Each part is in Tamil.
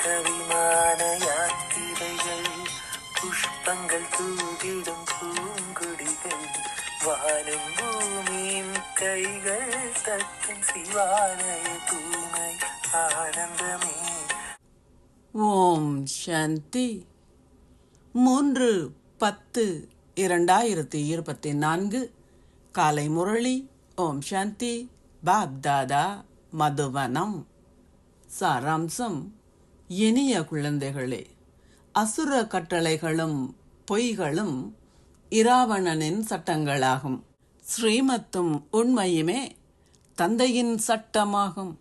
கவிமான யாத்திரைகள், புஷ்பங்கள் தூகிடும் பூங்குடிகள், வானும் பூமியும் கைகள் தட்டும் சிவாலய தூய்மை ஆனந்தமே. ஓம் சாந்தி. 3/10/2024 காலை முரளி. ஓம் சாந்தி. பாப் தாதா, மதுவனம். சாராம்சம்: இனிய குழந்தைகளே, அசுர கட்டளைகளும் பொய்களும் இராவணனின் சட்டங்களாகும். ஸ்ரீமத்தும் உண்மையுமே தந்தையின் சட்டமாகும்.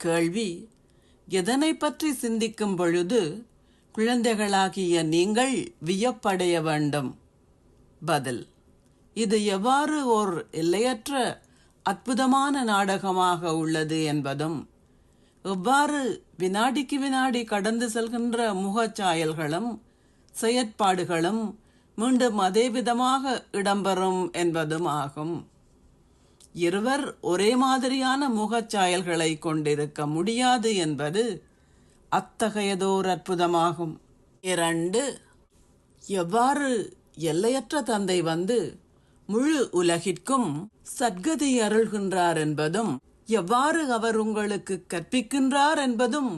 கேள்வி: எதனை பற்றி சிந்திக்கும் பொழுது குழந்தைகளாகிய நீங்கள் வியப்படைய வேண்டும்? பதில்: இது எவ்வாறு ஓர் எல்லையற்ற அற்புதமான நாடகமாக உள்ளது என்பதும், எவ்வாறு வினாடிக்கு வினாடி கடந்து செல்கின்ற முகச்சாயல்களும் செயற்பாடுகளும் மீண்டும் அதே விதமாக இடம்பெறும் என்பதும் ஆகும். இருவர் ஒரே மாதிரியான முகச்சாயல்களை கொண்டிருக்க முடியாது என்பது அத்தகையதோர் அற்புதமாகும். 2. எவ்வாறு எல்லையற்ற தந்தை வந்து முழு உலகிற்கும் சத்கதி அருள்கின்றார் என்பதும், எவ்வாறு அவர் உங்களுக்கு கற்பிக்கின்றார் என்பதும்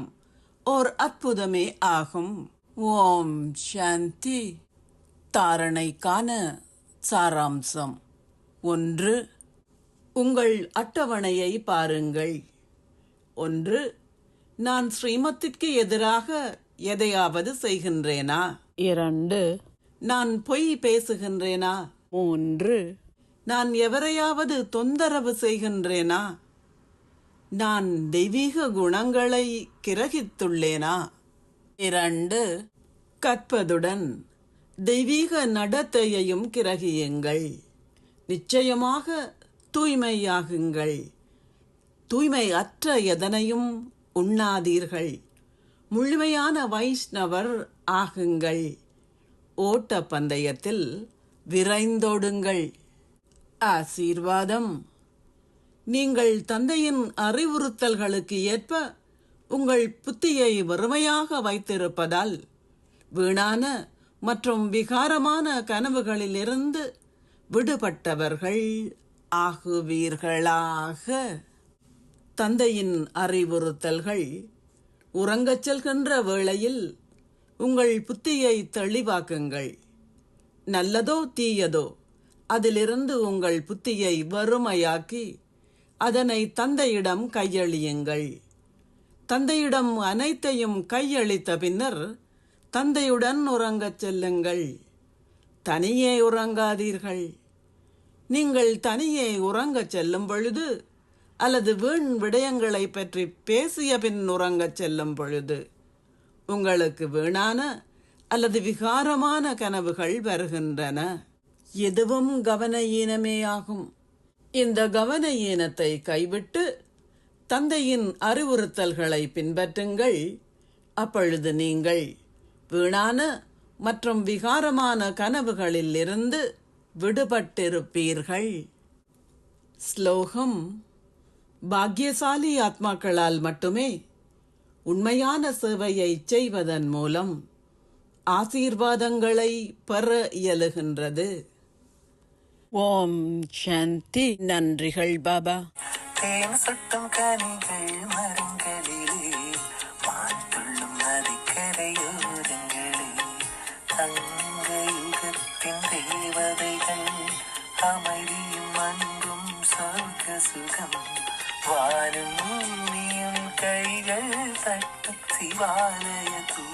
ஓர் அற்புதமே ஆகும். ஓம் சாந்தி. தாரணைக்கான சாராம்சம்: 1. உங்கள் அட்டவணையை பாருங்கள். 1. நான் ஸ்ரீமத்திற்கு எதிராக எதையாவது செய்கின்றேனா? 2. நான் பொய் பேசுகின்றேனா? 3. நான் எவரையாவது தொந்தரவு செய்கின்றேனா? நான் தெய்வீக குணங்களை கிரகித்துள்ளேனா? 2. கற்பதுடன் தெய்வீக நடத்தையையும் கிரகியுங்கள். நிச்சயமாக தூய்மையாகுங்கள். தூய்மை அற்ற எதனையும் உண்ணாதீர்கள். முழுமையான வைஷ்ணவர் ஆகுங்கள். ஓட்ட பந்தயத்தில் விரைந்தோடுங்கள். ஆசீர்வாதம்: நீங்கள் தந்தையின் அறிவுறுத்தல்களுக்கு ஏற்ப உங்கள் புத்தியை வெறுமையாக வைத்திருப்பதால் வீணான மற்றும் விகாரமான கனவுகளிலிருந்து விடுபட்டவர்கள் ஆகுவீர்களாக. தந்தையின் அறிவுறுத்தல்கள்: உறங்கச் செல்கின்ற வேளையில் உங்கள் புத்தியை தெளிவாக்குங்கள். நல்லதோ தீயதோ அதிலிருந்து உங்கள் புத்தியை வறுமையாக்கி அதனை தந்தையிடம் கையளியுங்கள். தந்தையிடம் அனைத்தையும் கையளித்த பின்னர் தந்தையுடன் உறங்கச் செல்லுங்கள். தனியே உறங்காதீர்கள். நீங்கள் தனியே உறங்கச் செல்லும் பொழுது அல்லது வீண் விடயங்களை பற்றி பேசிய பின் உறங்கச் செல்லும் பொழுது உங்களுக்கு வீணான அல்லது விகாரமான கனவுகள் வருகின்றன. எதுவும் கவன ஈனமேயாகும். இந்த கவன ஈனத்தை கைவிட்டு தந்தையின் அறிவுறுத்தல்களை பின்பற்றுங்கள். அப்பொழுது நீங்கள் வீணான மற்றும் விகாரமான கனவுகளில் இருந்து விடுபட்டிருப்பீர்கள். ஸ்லோகம்: பாக்கியசாலி ஆத்மாக்களால் மட்டுமே உண்மையான சேவையை செய்வதன் மூலம் ஆசீர்வாதங்களை பெற இயலுகின்றது. ஓம் சாந்தி. நன்றிகள் பாபா. தேன் சுட்டும் கனிகள் மரங்களிலே, மாத்துள்ளும் நதிக்கரையோரங்களே, தங்க யுகத்தின் தேவதைகள், அமைதியும் அன்பும் சொர்க்க சுகம், வானும் பூமியும் கைகள் தட்டும் சிவாலய தூ